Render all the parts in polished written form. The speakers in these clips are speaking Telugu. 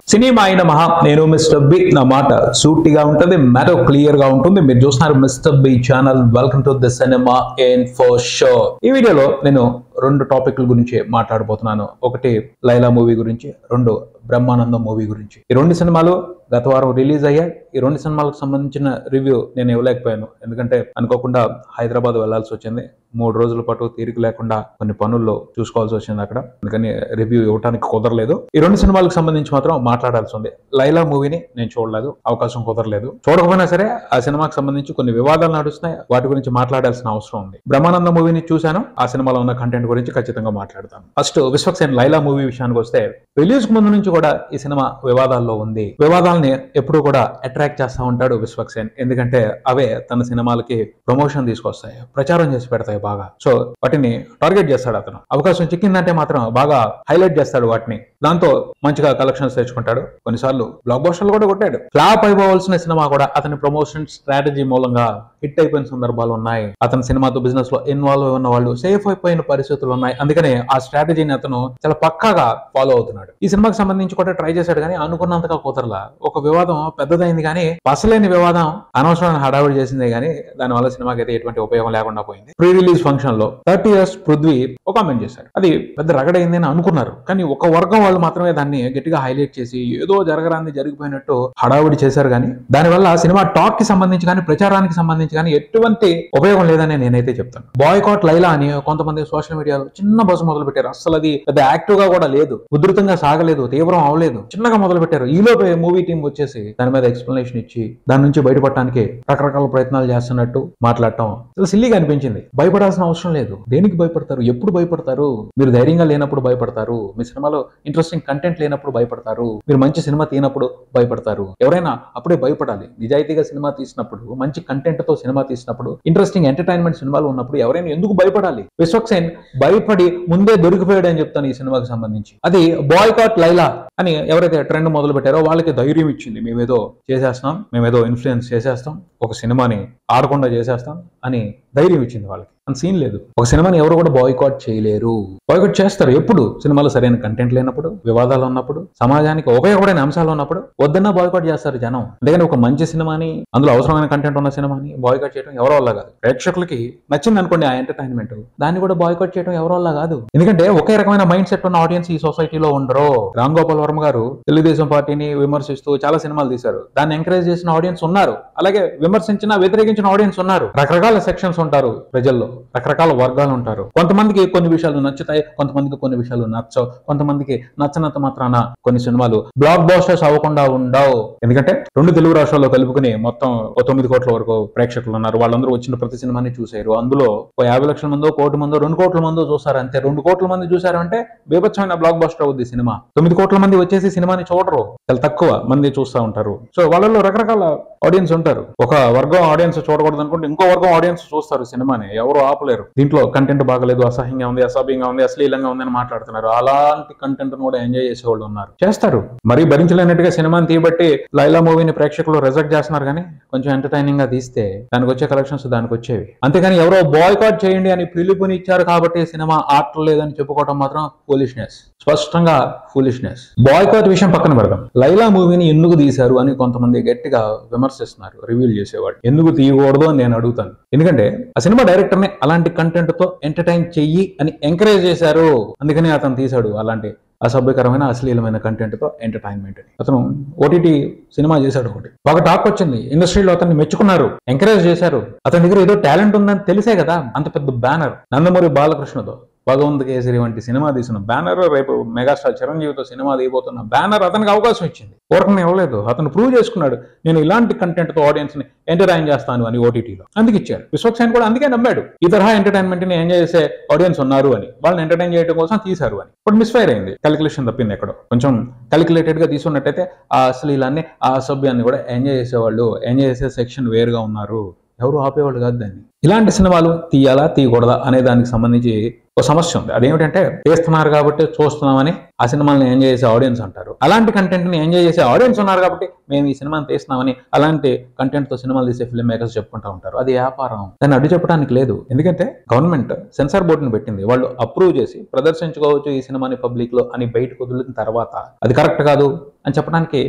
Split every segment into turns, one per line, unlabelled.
సినిమా అయిన మహా నేను మిస్టర్ బి నా మాట సూటిగా ఉంటుంది మ్యాటర్ క్లియర్ గా ఉంటుంది మీరు చూస్తున్నారు mister B channel welcome to the cinema info show ఈ వీడియోలో నేను రెండు టాపిక్ల గురించి మాట్లాడబోతున్నాను ఒకటి లైలా మూవీ గురించి రెండు బ్రహ్మానందం మూవీ గురించి ఈ రెండు సినిమాలు గత వారం రిలీజ్ అయ్యాయి ఈ రెండు సినిమాలకు సంబంధించిన రివ్యూ నేను ఇవ్వలేకపోయాను ఎందుకంటే అనుకోకుండా హైదరాబాద్ వెళ్లాల్సి వచ్చింది 3 రోజుల పాటు తీరిక లేకుండా కొన్ని పనుల్లో చూసుకోవాల్సి వచ్చింది అక్కడ అందుకని రివ్యూ ఇవ్వడానికి కుదరలేదు ఈ రెండు సినిమాలకు సంబంధించి మాత్రం మాట్లాడాల్సి ఉంది లైలా మూవీని నేను చూడలేదు అవకాశం కుదరలేదు చూడకపోయినా సరే ఆ సినిమాకి సంబంధించి కొన్ని వివాదాలు నడుస్తున్నాయి వాటి గురించి మాట్లాడాల్సిన అవసరం ఉంది బ్రహ్మానందం మూవీని చూశాను ఆ సినిమాలో ఉన్న కంటెంట్ గురించి ఖచ్చితంగా మాట్లాడతాను ఫస్ట్ విశ్వక్సేన్ లైలా మూవీ విషయానికి వస్తే రిలీజ్ కు ముందు నుంచి కూడా ఈ సినిమా వివాదాల్లో ఉంది వివాదాలని ఎప్పుడూ కూడా అట్రాక్ట్ చేస్తా ఉంటాడు విశ్వక్సేన్ ఎందుకంటే అవే తన సినిమాలకి ప్రమోషన్ తీసుకొస్తాయి ప్రచారం చేసి పెడతాయి బాగా సో వాటిని టార్గెట్ చేస్తాడు అతను అవకాశం చిక్కిందంటే మాత్రం బాగా హైలైట్ చేస్తాడు వాటిని దాంతో మంచిగా కలెక్షన్స్ తెచ్చుకుంటాడు కొన్నిసార్లు బ్లాక్ బస్టర్లు కూడా కొట్టాడు ఫ్లాప్ అయిపోవాల్సిన సినిమా కూడా అతని ప్రమోషన్ స్ట్రాటజీ మూలంగా హిట్ అయిపోయిన సందర్భాలు ఉన్నాయి అతని సినిమాతో బిజినెస్ లో ఇన్వాల్వ్ ఉన్న వాళ్ళు సేఫ్ అయిపోయిన పరిస్థితులు ఉన్నాయి అందుకనే ఆ స్ట్రాటజీని అతను చాలా పక్కాగా ఫాలో అవుతున్నాడు ఈ సినిమాకి సంబంధించి కూడా ట్రై చేశాడు కానీ అనుకున్నంతగా కుదరలా ఒక వివాదం పెద్దదైంది కానీ పసలేని వివాదం అనవసరమైన హడావిడి చేసిందే కానీ దానివల్ల సినిమాకి అయితే ఎటువంటి ఉపయోగం లేకుండా పోయింది ప్రీ రిలీజ్ ఫంక్షన్ లో 30 years పృథ్వీ ఒక కామెంట్ చేశారు అది పెద్ద రగడైంది అని అనుకున్నారు కానీ ఒక వర్గం వాళ్ళు మాత్రమే దాన్ని గట్టిగా హైలైట్ చేసి ఏదో జరగరాంది జరిగిపోయినట్టు హడావిడి చేశారు కానీ దానివల్ల సినిమా టాక్ కి సంబంధించి కానీ ప్రచారానికి సంబంధించి కానీ ఎటువంటి ఉపయోగం లేదని నేనైతే చెప్తాను బాయ్కాట్ లైలా అని కొంతమంది సోషల్ మీడియాలో చిన్న బస్సు మొదలు పెట్టారు అసలు అది పెద్ద యాక్టివ్ గా కూడా లేదు ఉధృతంగా సాగలేదు తీవ్రం అవలేదు చిన్నగా మొదలు పెట్టారు ఈలోపే మూవీ టీం వచ్చేసి దాని మీద ఎక్స్ప్లెనేషన్ ఇచ్చి దాని నుంచి బయటపడటానికి రకరకాల ప్రయత్నాలు చేస్తున్నట్టు మాట్లాడటం అసలు సిల్లీగా అనిపించింది భయపడాల్సిన అవసరం లేదు దేనికి భయపడతారు ఎప్పుడు భయపడతారు మీరు ధైర్యంగా లేనప్పుడు భయపడతారు మీ సినిమాలో ఇంట్రెస్టింగ్ కంటెంట్ లేనప్పుడు భయపడతారు మీరు మంచి సినిమా తీనప్పుడు భయపడతారు ఎవరైనా అప్పుడే భయపడాలి నిజాయితీగా సినిమా తీసినప్పుడు మంచి కంటెంట్ తో సినిమా తీసినప్పుడు ఇంట్రెస్టింగ్ ఎంటర్టైన్మెంట్ సినిమాలు ఉన్నప్పుడు ఎవరైనా ఎందుకు భయపడాలి విశ్వక్సేన్ భయపడి ముందే దొరికిపోయాడు అని చెప్తాను ఈ సినిమాకి సంబంధించి అది బాయ్కాట్ లైలా అని ఎవరైతే ట్రెండ్ మొదలు పెట్టారో వాళ్ళకి ధైర్యం ఇచ్చింది మేమేదో చేసేస్తాం మేమేదో ఇన్ఫ్లుయెన్స్ చేసేస్తాం ఒక సినిమాని ఆడకుండా చేసేస్తాం అని ధైర్యం ఇచ్చింది వాళ్ళకి అంత సీన్ లేదు ఒక సినిమాని ఎవరు కూడా బాయ్కాట్ చేయలేరు బాయ్కాట్ చేస్తారు ఎప్పుడు సినిమాలో సరైన కంటెంట్ లేనప్పుడు వివాదాలు ఉన్నప్పుడు సమాజానికి ఉపయోగపడిన అంశాలు ఉన్నప్పుడు వద్దన్నా బాయ్కాట్ చేస్తారు జనం అందుకని ఒక మంచి సినిమాని అందులో అవసరమైన కంటెంట్ ఉన్న సినిమాని బాయ్కాట్ చేయడం ఎవరో వల్ల కాదు ప్రేక్షకులకి నచ్చింది అనుకోండి ఆ ఎంటర్టైన్మెంట్ దాన్ని కూడా బాయ్కాట్ చేయడం ఎవరో వల్ల కాదు ఎందుకంటే ఒకే రకమైన మైండ్ సెట్ ఉన్న ఆడియన్స్ ఈ సొసైటీలో ఉండరు రామ్ గోపాల్ వర్మ గారు తెలుగుదేశం పార్టీని విమర్శిస్తూ చాలా సినిమాలు తీశారు దాన్ని ఎంకరేజ్ చేసిన ఆడియన్స్ ఉన్నారు అలాగే విమర్శించిన వ్యతిరేకించిన ఆడియన్స్ ఉన్నారు రకరకాల సెక్షన్స్ ఉంటారు ప్రజల్లో రకరకాల వర్గాలు ఉంటారు కొంతమందికి కొన్ని విషయాలు నచ్చుతాయి కొంతమందికి కొన్ని విషయాలు నచ్చవు కొంతమందికి నచ్చనంత మాత్రాన కొన్ని సినిమాలు బ్లాక్ బస్టర్స్ అవ్వకుండా ఉండవు ఎందుకంటే రెండు తెలుగు రాష్ట్రాల్లో కలుపుకుని మొత్తం 9 కోట్ల వరకు ప్రేక్షకులు ఉన్నారు వాళ్ళందరూ వచ్చిన ప్రతి సినిమాని చూసారు అందులో 50 లక్షల మందో 1 కోటి మందో 2 కోట్ల మందో చూసారు అంతే 2 కోట్ల మంది చూసారు అంటే బీభత్సమైన బ్లాక్ బస్టర్ అవుద్ది సినిమా 9 కోట్ల మంది వచ్చేసి సినిమాని చూడరు చాలా తక్కువ మంది చూస్తూ ఉంటారు సో వాళ్ళలో రకరకాల ఆడియన్స్ ఉంటారు ఒక వర్గం ఆడియన్స్ చూడకూడదు అనుకుంటే ఇంకో వర్గం ఆడియన్స్ చూస్తారు సినిమాని ఎవరు ఆపలేరు దీంట్లో కంటెంట్ బాగలేదు అసహ్యంగా ఉంది అసభ్యంగా ఉంది అశ్లీలంగా ఉంది అని మాట్లాడుతున్నారు అలాంటి కంటెంట్ కూడా ఎంజాయ్ చేసే వాళ్ళు ఉన్నారు చేస్తారు మరీ భరించలేనట్టుగా సినిమాని తీయబట్టి లైలా మూవీని ప్రేక్షకులు రిజెక్ట్ చేస్తున్నారు కానీ కొంచెం ఎంటర్టైనింగ్ గా తీస్తే దానికి వచ్చే కలెక్షన్స్ దానికి వచ్చేవి అంతేగాని ఎవరో బాయ్కాట్ చేయండి అని పిలుపునిచ్చారు కాబట్టి సినిమా ఆడలేదని చెప్పుకోవడం మాత్రం ఫూలిష్నెస్ స్పష్టంగా ఫూలిష్నెస్ బాయ్కాట్ విషయం పక్కన పెడదాం లైలా మూవీని ఎందుకు తీశారు అని కొంతమంది గట్టిగా విమర్శిస్తున్నారు రివ్యూలు చేసేవాడు ఎందుకు తీయకూడదు అని నేను అడుగుతాను ఎందుకంటే ఆ సినిమా డైరెక్టర్ ని అలాంటి కంటెంట్ తో ఎంటర్టైన్ చెయ్యి అని ఎంకరేజ్ చేశారు అందుకని అతను తీశాడు అలాంటి అసభ్యకరమైన అశ్లీలమైన కంటెంట్ తో ఎంటర్టైన్మెంట్ అతను ఓటీటీ సినిమా చేశాడు ఒకటి బాగా టాక్ వచ్చింది ఇండస్ట్రీలో అతన్ని మెచ్చుకున్నారు ఎంకరేజ్ చేశారు అతని దగ్గర ఏదో టాలెంట్ ఉందని తెలిసే కదా అంత పెద్ద బ్యానర్ నందమూరి బాలకృష్ణతో భగవంత్ కేసరి వంటి సినిమా తీసిన బ్యానర్ రేపు మెగాస్టార్ చిరంజీవితో సినిమా తీయబోతున్న బ్యానర్ అతనికి అవకాశం ఇచ్చింది పూర్వకం ఇవ్వలేదు అతను ప్రూవ్ చేసుకున్నాడు నేను ఇలాంటి కంటెంట్ తో ఆడియన్స్ ని ఎంటర్టైన్ చేస్తాను అని ఓటీటీలో అందుకు ఇచ్చారు విశ్వక్సేన్ కూడా అందుకే నమ్మాడు ఈ తరహా ఎంటర్టైన్మెంట్ ని ఎంజాయ్ చేసే ఆడియన్స్ ఉన్నారు అని వాళ్ళని ఎంటర్టైన్ చేయడం కోసం తీశారు అని బట్ మిస్ఫైర్ అయింది క్యాలిక్యులేషన్ తప్పింది ఎక్కడో కొంచెం క్యాలిక్యులేటెడ్ గా తీసుకున్నట్టయితే ఆ అశ్లీలాన్ని ఆ అసభ్యాన్ని కూడా ఎంజాయ్ చేసేవాళ్ళు ఎంజాయ్ చేసే సెక్షన్ వేరుగా ఉన్నారు ఎవరు ఆపేవాళ్ళు కాదు దాన్ని. ఇలాంటి సినిమాలు తీయాలా తీయకూడదా అనే దానికి సంబంధించి ఒక సమస్య ఉంది. అదేమిటంటే తీస్తున్నారు కాబట్టి చూస్తున్నామని ఆ సినిమాలను ఎంజాయ్ చేసే ఆడియన్స్ అంటారు. అలాంటి కంటెంట్ ని ఎంజాయ్ చేసే ఆడియన్స్ ఉన్నారు కాబట్టి మేము ఈ సినిమాని తీస్తున్నామని అలాంటి కంటెంట్ తో సినిమాలు తీసే ఫిల్మ్ మేకర్స్ చెప్పుకుంటూ ఉంటారు. అది వ్యాపారం, దాన్ని అడ్డు చెప్పడానికి లేదు. ఎందుకంటే గవర్నమెంట్ సెన్సార్ బోర్డుని పెట్టింది, వాళ్ళు అప్రూవ్ చేసి ప్రదర్శించుకోవచ్చు ఈ సినిమాని పబ్లిక్ లో అని బయటకు వదిలిన తర్వాత అది కరెక్ట్ కాదు అని చెప్పడానికి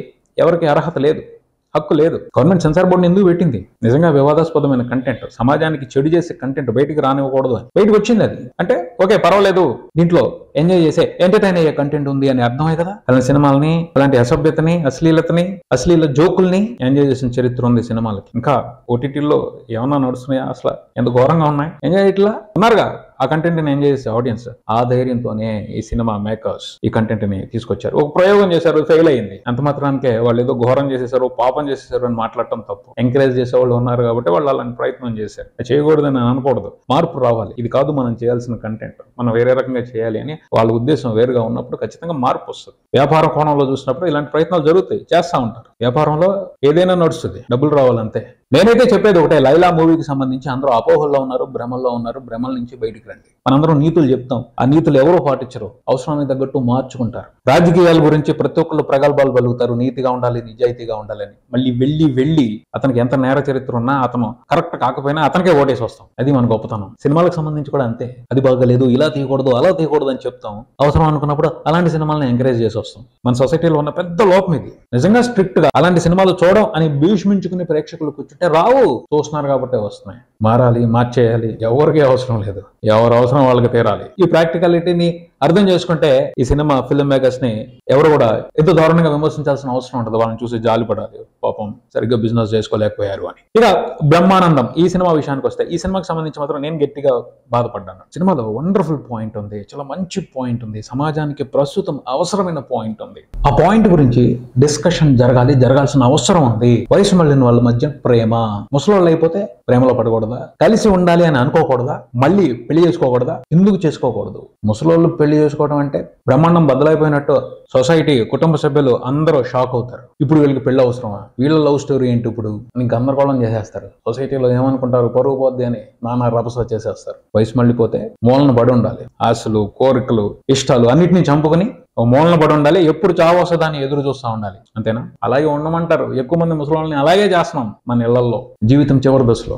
ఎవరికి అర్హత లేదు, హక్కు లేదు. గవర్నమెంట్ సెన్సార్ బోర్డుని ఎందుకు పెట్టింది? నిజంగా వివాదాస్పదమైన కంటెంట్, సమాజానికి చెడు చేసే కంటెంట్ బయటికి రానివ్వకూడదు అని బయటకు వచ్చింది. అది అంటే ఓకే పర్వాలేదు, దీంట్లో ఎంజాయ్ చేసే ఎంటర్టైన్ అయ్యే కంటెంట్ ఉంది అని అర్థమే కదా. అలాంటి సినిమాలని, అలాంటి అసభ్యతని, అశ్లీల జోకుల్ని ఎంజాయ్ చేసిన చరిత్ర ఉంది సినిమాలకి. ఇంకా ఓటీటీలో ఏమన్నా నడుస్తున్నాయా? అసలు ఎంత ఘోరంగా ఉన్నాయి. ఎంజాయ్ ఇట్లా ఉన్నారుగా ఆ కంటెంట్ ని ఎంజాయ్ చేసే ఆడియన్స్. ఆ ధైర్యంతోనే ఈ సినిమా మేకర్స్ ఈ కంటెంట్ ని తీసుకొచ్చారు. ఒక ప్రయోగం చేశారు, ఫెయిల్ అయింది. అంత మాత్రానికే వాళ్ళు ఏదో ఘోరం చేసేసారు, పాపం చేసేసారు అని మాట్లాడటం తప్పు. ఎంకరేజ్ చేసే వాళ్ళు ఉన్నారు కాబట్టి వాళ్ళు అలాంటి ప్రయత్నం చేశారు. చేయకూడదని అనకూడదు, మార్పు రావాలి. ఇది కాదు మనం చేయాల్సిన కంటెంట్, మనం వేరే రకంగా చేయాలి అని వాళ్ళ ఉద్దేశం వేరుగా ఉన్నప్పుడు ఖచ్చితంగా మార్పు వస్తుంది. వ్యాపార కోణంలో చూసినప్పుడు ఇలాంటి ప్రయత్నాలు జరుగుతాయి, చేస్తూ ఉంటారు. వ్యాపారంలో ఏదైనా నడుస్తుంది, డబ్బులు రావాలంతే. నేనైతే చెప్పేది ఒకటే, లైలా మూవీకి సంబంధించి అందరూ అపోహల్లో ఉన్నారు, భ్రమల్లో ఉన్నారు. భ్రమల నుంచి బయటికి రండి. మనందరం నీతులు చెప్తాం, ఆ నీతులు ఎవరో పాటించరు, అవసరానికి తగ్గట్టు మార్చుకుంటారు. రాజకీయాల గురించి ప్రతి ఒక్కళ్ళు ప్రగల్భాలు పలుకుతారు, నీతిగా ఉండాలి, నిజాయితీగా ఉండాలని. మళ్ళీ వెళ్ళి అతనికి ఎంత నేర చరిత్ర ఉన్నా, అతను కరెక్ట్ కాకపోయినా అతనికే ఓటేసి వస్తాం. అది మన గొప్పతనం. సినిమాలకు సంబంధించి కూడా అంతే. అది బాగలేదు, ఇలా తీయకూడదు, అలా తీయకూడదు అని చెప్తాం. అవసరం అనుకున్నప్పుడు అలాంటి సినిమాలను ఎంకరేజ్ చేసి వస్తాం. మన సొసైటీలో ఉన్న పెద్ద లోపం ఇది. నిజంగా స్ట్రిక్ట్ గా అలాంటి సినిమాలు చూడడం అని భీష్మించుకునే ప్రేక్షకులు కూర్చుంటే రావు. చూస్తున్నారు కాబట్టి వస్తున్నాయి. మారాలి, మార్చేయాలి, ఎవరికి అవసరం లేదు. ఎవరు అవసరం వాళ్ళకి తీరాలి. ఈ ప్రాక్టికాలిటీని అర్థం చేసుకుంటే ఈ సినిమా ఫిల్మ్ మేకర్స్ ని ఎవరు కూడా ఎంతో దారుణంగా విమర్శించాల్సిన అవసరం ఉంటుంది. వాళ్ళని చూసి జాలి పడాలి, పాపం సరిగ్గా బిజినెస్ చేసుకోలేకపోయారు అని. ఇక బ్రహ్మానందం ఈ సినిమా విషయానికి వస్తే, ఈ సినిమాకి సంబంధించి మాత్రం నేను గట్టిగా బాధపడ్డాను. సినిమాలో వండర్ఫుల్ పాయింట్ ఉంది, చాలా మంచి పాయింట్ ఉంది, సమాజానికి ప్రస్తుతం అవసరమైన పాయింట్ ఉంది. ఆ పాయింట్ గురించి డిస్కషన్ జరగాల్సిన అవసరం ఉంది. వయసు మళ్ళిన వాళ్ళ మధ్య ప్రేమ, ముసలోళ్ళు అయిపోతే ప్రేమలో పడకూడదా? కలిసి ఉండాలి అని అనుకోకూడదా? మళ్ళీ పెళ్లి చేసుకోకూడదా? ఎందుకు చేసుకోకూడదు? ముసలోళ్ళు పెళ్లి చేసుకోవడం అంటే బ్రహ్మాండం బద్దలైపోయినట్టు సొసైటీ, కుటుంబ సభ్యులు అందరూ షాక్ అవుతారు. ఇప్పుడు వీళ్ళకి పెళ్లి అవసరమా? వీళ్ళ లవ్ స్టోరీ ఏంటి ఇప్పుడు అని గందరగోళం చేసేస్తారు. సొసైటీలో ఏమనుకుంటారు, పరుగు పోద్ది అని నానా రభస చేసేస్తారు. వయసు మళ్ళీపోతే మూలన పడి ఉండాలి. ఆశలు, కోరికలు, ఇష్టాలు అన్నిటినీ చంపుకొని మూలన పడి ఉండాలి. ఎప్పుడు చావు వస్తుందని ఎదురు చూస్తూ ఉండాలి. అంతేనా? అలాగే ఉండమంటారు. ఎక్కువ మంది ముసలాళ్ళని అలాగే చేస్తున్నాం మన ఇళ్లలో. జీవితం చివరి దశలో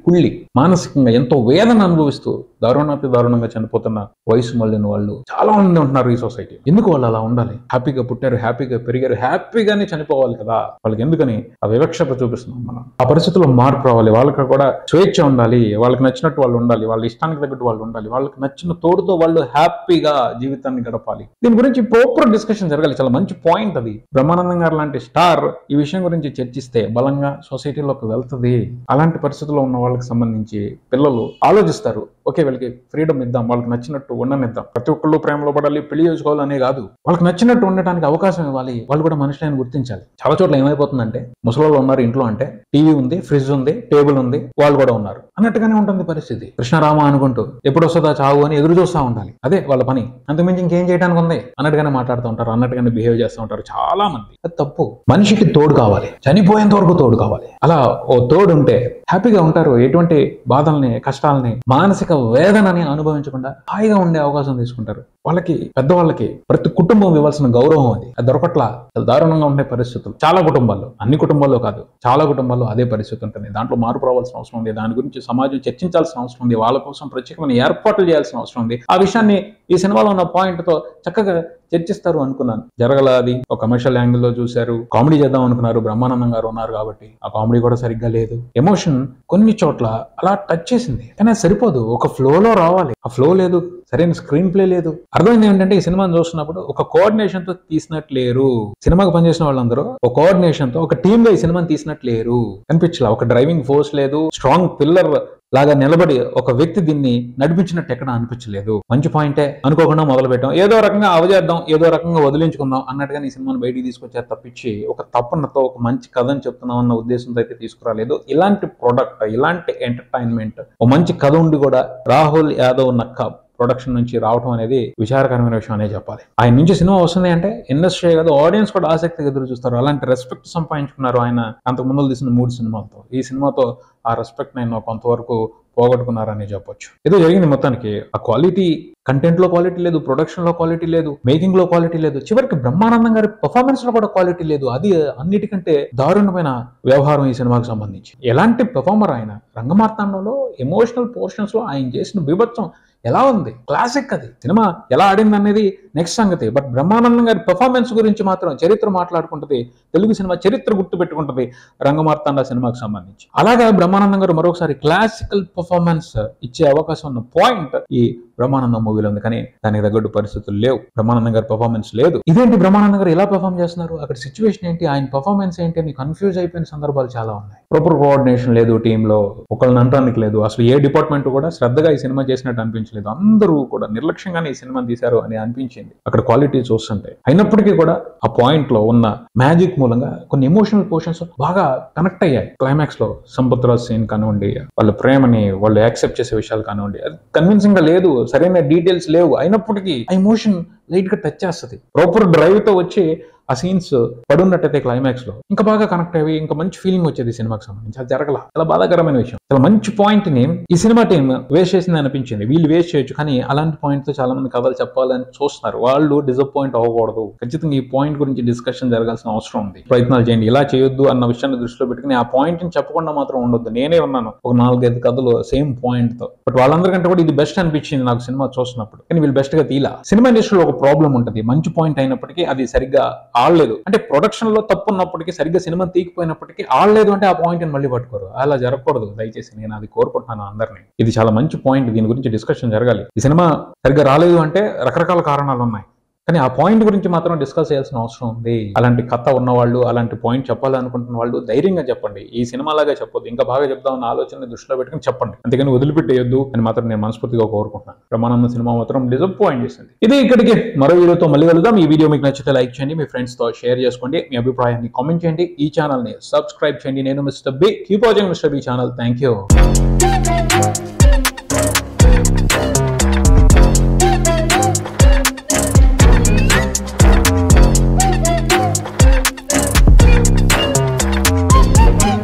కుళ్ళి మానసికంగా ఎంతో వేదన అనుభవిస్తూ దారుణంగా చనిపోతున్న వయసు మళ్ళిన వాళ్ళు చాలా మంది ఉంటున్నారు ఈ సొసైటీ. ఎందుకు వాళ్ళు అలా ఉండాలి? హ్యాపీగా పుట్టారు, హ్యాపీగా పెరిగారు, హ్యాపీగానే చనిపోవాలి కదా. వాళ్ళకి ఎందుకని ఆ వివక్షత చూపిస్తున్నాం మనం? ఆ పరిస్థితుల్లో మార్పు రావాలి. వాళ్ళకి కూడా స్వేచ్ఛ ఉండాలి, వాళ్ళకి నచ్చినట్టు వాళ్ళు ఉండాలి, వాళ్ళ ఇష్టానికి తగ్గట్టు వాళ్ళు ఉండాలి, వాళ్ళకి నచ్చిన తోడుతో వాళ్ళు హ్యాపీగా జీవితాన్ని గడపాలి. దీని గురించి ప్రాపర్ డిస్కషన్ జరగాలి. చాలా మంచి పాయింట్ అది. బ్రహ్మానందం గారు లాంటి స్టార్ ఈ విషయం గురించి చర్చిస్తే బలంగా సొసైటీలోకి వెళ్తుంది. అలాంటి పరిస్థితుల్లో ఉన్న వాళ్ళకి సంబంధించి పిల్లలు ఆలోచిస్తారు, ఓకే వీళ్ళకి ఫ్రీడమ్ ఇద్దాం, వాళ్ళకి నచ్చినట్టు ఉండనిద్దాం. ప్రతి ఒక్కళ్ళు ప్రేమలో పడాలి, పెళ్లి చేసుకోవాలనే కాదు, వాళ్ళకి నచ్చినట్టు ఉండటానికి అవకాశం ఇవ్వాలి. వాళ్ళు కూడా మనుషులని గుర్తించాలి. చాలా చోట్ల ఏమైపోతుందంటే, ముసలోళ్ళు ఉన్నారు ఇంట్లో అంటే టీవీ ఉంది, ఫ్రిడ్జ్ ఉంది, టేబుల్ ఉంది, వాళ్ళు కూడా ఉన్నారు అన్నట్టుగానే ఉంటుంది పరిస్థితి. కృష్ణరామ అనుకుంటూ ఎప్పుడు వస్తుందా చావు అని ఎదురు చూస్తూ ఉండాలి. అదే వాళ్ళ పని. అంతకుమించి ఇంకేం చేయడానికి ఉంది అన్నట్టుగానే మాట్లాడుతూ ఉంటారు, అన్నట్టుగానే బిహేవ్ చేస్తూ ఉంటారు చాలా మంది. అది తప్పు. మనిషికి తోడు కావాలి, చనిపోయేంత వరకు తోడు కావాలి. అలా ఓ తోడు ఉంటే హ్యాపీగా ఉంటారు. ఎటువంటి బాధల్ని, కష్టాలని, మానసిక వేదనని అనుభవించకుండా హాయిగా ఉండే అవకాశం తీసుకుంటారు. వాళ్ళకి, పెద్దవాళ్ళకి ప్రతి కుటుంబం ఇవ్వాల్సిన గౌరవం అది దొరకట్ల. దారుణంగా ఉండే పరిస్థితులు చాలా కుటుంబాల్లో, అన్ని కుటుంబాల్లో కాదు, చాలా కుటుంబాల్లో అదే పరిస్థితి ఉంటుంది. దాంట్లో మార్పు రావాల్సిన అవసరం ఉంది. దాని గురించి సమాజం చర్చించాల్సిన అవసరం ఉంది. వాళ్ళ కోసం ప్రత్యేకమైన ఏర్పాట్లు చేయాల్సిన అవసరం ఉంది. ఆ విషయాన్ని ఈ సినిమాలో ఉన్న పాయింట్ తో చక్కగా చర్చిస్తారు అనుకున్నాను. జరగల. అది ఒక కమర్షియల్ యాంగిల్ లో చూశారు. కామెడీ చేద్దాం అనుకున్నారు, బ్రహ్మానందం గారు ఉన్నారు కాబట్టి ఆ కామెడీ కూడా సరిగ్గా లేదు. ఎమోషన్ కొన్ని చోట్ల అలా టచ్ చేసింది, కానీ సరిపోదు. ఒక ఫ్లోలో రావాలి, ఆ ఫ్లో లేదు, సరైన స్క్రీన్ ప్లే లేదు. అర్థమైంది ఏంటంటే, ఈ సినిమాని చూస్తున్నప్పుడు ఒక కోఆర్డినేషన్ తో తీసినట్లేరు. సినిమాకి పనిచేసిన వాళ్ళందరూ ఒక కోఆర్డినేషన్ తో, ఒక టీమ్ గా ఈ సినిమాని తీసినట్లేరు అనిపించలా. ఒక డ్రైవింగ్ ఫోర్స్ లేదు, స్ట్రాంగ్ పిల్లర్ లాగా నిలబడి ఒక వ్యక్తి దీన్ని నడిపించినట్టు ఎక్కడ అనిపించలేదు. మంచి పాయింటే అనుకోకుండా మొదలు పెట్టాం, ఏదో రకంగా అవజేద్దాం, ఏదో రకంగా వదిలించుకుందాం అన్నట్టుగా ఈ సినిమాను బయటికి తీసుకొచ్చారు తప్పించి ఒక తపనతో, ఒక మంచి కథని చెప్తున్నాం అన్న ఉద్దేశంతో అయితే తీసుకురాలేదు. ఇలాంటి ప్రొడక్ట్, ఇలాంటి ఎంటర్టైన్మెంట్, ఒక మంచి కథ ఉండి కూడా రాహుల్ యాదవ్ నక్క ప్రొడక్షన్ నుంచి రావడం అనేది విచారకరమైన విషయం అనే చెప్పాలి. ఆయన నుంచి సినిమా వస్తుంది అంటే ఇండస్ట్రీ కాదు, ఆడియన్స్ కూడా ఆసక్తిగా ఎదురు చూస్తారు. అలాంటి రెస్పెక్ట్ సంపాదించుకున్నారు ఆయన అంతకు ముందు తీసిన 3 సినిమాలతో. ఈ సినిమాతో ఆ రెస్పెక్ట్ నేను కొంతవరకు పోగొట్టుకున్నారని చెప్పొచ్చు. ఏదో జరిగింది మొత్తానికి. ఆ క్వాలిటీ, కంటెంట్ లో క్వాలిటీ లేదు, ప్రొడక్షన్ లో క్వాలిటీ లేదు, మేకింగ్ లో క్వాలిటీ లేదు, చివరికి బ్రహ్మానందం గారి పర్ఫార్మెన్స్ లో కూడా క్వాలిటీ లేదు. అది అన్నిటికంటే దారుణమైన వ్యవహారం ఈ సినిమాకి సంబంధించి. ఎలాంటి పెర్ఫార్మర్ ఆయన. రంగమార్తాండంలో ఎమోషనల్ పోర్షన్స్ లో ఆయన చేసిన బీభత్సం ఎలా ఉంది, క్లాసిక్. అది సినిమా ఎలా ఆడింది అనేది నెక్స్ట్ సంగతి. బట్ బ్రహ్మానందం గారి పెర్ఫార్మెన్స్ గురించి మాత్రం చరిత్ర మాట్లాడుకుంటుంది, తెలుగు సినిమా చరిత్ర గుర్తు పెట్టుకుంటుంది రంగమార్తాండ సినిమాకి సంబంధించి. అలాగా బ్రహ్మానందం గారు మరొకసారి క్లాసికల్ పర్ఫార్మెన్స్ ఇచ్చే అవకాశం ఉన్న పాయింట్ ఈ బ్రహ్మానందం మూవీలో ఉంది. కానీ దానికి తగ్గట్టు పరిస్థితులు లేవు, బ్రహ్మానందం గారి పర్ఫార్మెన్స్ లేదు. ఇదేంటి బ్రహ్మానందం గారు ఎలా పర్ఫార్మ్ చేస్తున్నారు, అక్కడ సిచ్యువేషన్ ఏంటి, ఆయన పర్ఫార్మెన్స్ ఏంటి అని కన్ఫ్యూజ్ అయిపోయిన సందర్భాలు చాలా ఉన్నాయి. ప్రాపర్ కోఆర్డినేషన్ లేదు టీంలో, ఒకళ్ళని అనడానికి లేదు. అసలు ఏ డిపార్ట్మెంట్ కూడా శ్రద్ధగా ఈ సినిమా చేసినట్టు అనిపించలేదు. అందరూ కూడా నిర్లక్ష్యంగానే ఈ సినిమా తీశారు అని అనిపించింది అక్కడ క్వాలిటీ చూస్తుంటే. అయినప్పటికీ కూడా ఆ పాయింట్ లో ఉన్న మ్యాజిక్ మూలంగా కొన్ని ఎమోషనల్ పోర్షన్స్ బాగా కనెక్ట్ అయ్యాయి. క్లైమాక్స్ లో సంపత్ రాజ్ సీన్ కానివ్వండి, వాళ్ళ ప్రేమని వాళ్ళు యాక్సెప్ట్ చేసే విషయాలు కానివ్వండి, అది కన్విన్సింగ్ గా లేదు, సరైన డీటెయిల్స్ లేవు. అయినప్పటికీ ఆ ఎమోషన్ లైట్ గా టచ్ చేస్తుంది. ప్రాపర్ డ్రైవ్ తో వచ్చి ఆ సీన్స్ పడున్నట్టయితే క్లైమాక్స్ లో ఇంకా బాగా కనెక్ట్ అయ్యి ఇంకా మంచి ఫీలింగ్ వచ్చేది సినిమాకి సంబంధించి. అది జరగల, చాలా బాధాకరమైన విషయం. చాలా మంచి పాయింట్ ని ఈ సినిమా టీం వేస్ట్ చేసింది అనిపించింది. వీళ్ళు వేస్ట్ చేయొచ్చు, కానీ అలాంటి పాయింట్ తో చాలా మంది కథలు చెప్పాలని చూస్తున్నారు. వాళ్ళు డిసప్పాయింట్ అవ్వకూడదు. ఖచ్చితంగా ఈ పాయింట్ గురించి డిస్కషన్ జరగాల్సిన అవసరం ఉంది. ప్రయత్నాలు చేయండి, ఇలా చేయొద్దు అన్న విషయాన్ని దృష్టిలో పెట్టుకుని ఆ పాయింట్ ని చెప్పకుండా మాత్రం ఉండొద్దు. నేనే ఉన్నాను ఒక 4-5 కథలు సేమ్ పాయింట్ తో, బట్ వాళ్ళందరికంటే కూడా ఇది బెస్ట్ అనిపించింది నాకు సినిమా చూసినప్పుడు. కానీ వీళ్ళు బెస్ట్ గా తీలా. సినిమా ఇండస్ట్రీలో ఒక ప్రాబ్లం ఉంటుంది, మంచి పాయింట్ అయినప్పటికీ అది సరిగ్గా ఆడలేదు అంటే, ప్రొడక్షన్ లో తప్పు ఉన్నప్పటికీ, సరిగ్గా సినిమా తీయకపోయినప్పటికీ ఆడలేదు అంటే ఆ పాయింట్ ని మళ్ళీ పట్టుకోరు. అలా జరగకూడదు దయచేసి, నేను అది కోరుకుంటున్నాను అందరినీ. ఇది చాలా మంచి పాయింట్, దీని గురించి డిస్కషన్ జరగాలి. ఈ సినిమా సరిగ్గా రాలేదు అంటే రకరకాల కారణాలు ఉన్నాయి, కానీ ఆ పాయింట్ గురించి మాత్రం డిస్కస్ చేయాల్సిన అవసరం ఉంది. అలాంటి కథ ఉన్నవాళ్ళు, అలాంటి పాయింట్ చెప్పాలనుకుంటున్న వాళ్ళు ధైర్యంగా చెప్పండి. ఈ సినిమా లాగా చెప్పొద్దు, ఇంకా బాగా చెప్దామన్న ఆలోచన దృష్టిలో పెట్టుకుని చెప్పండి. అంతేగాని వదిలిపెట్టేయొద్దు అని మాత్రం నేను మనస్ఫూర్తిగా కోరుకుంటున్నాను. బ్రహ్మానందం సినిమా మాత్రం డిసప్పాయింట్ చేసింది. ఇది ఇక్కడికి, మరో వీడియోతో మళ్ళీ కలుద్దాం. ఈ వీడియో మీకు నచ్చితే లైక్ చేయండి, మీ ఫ్రెండ్స్ తో షేర్ చేసుకోండి, మీ అభిప్రాయాన్ని కామెంట్ చేయండి, ఈ ఛానల్ ని సబ్స్క్రైబ్ చేయండి. నేను mister B, keep watching mister B channel. Thank you.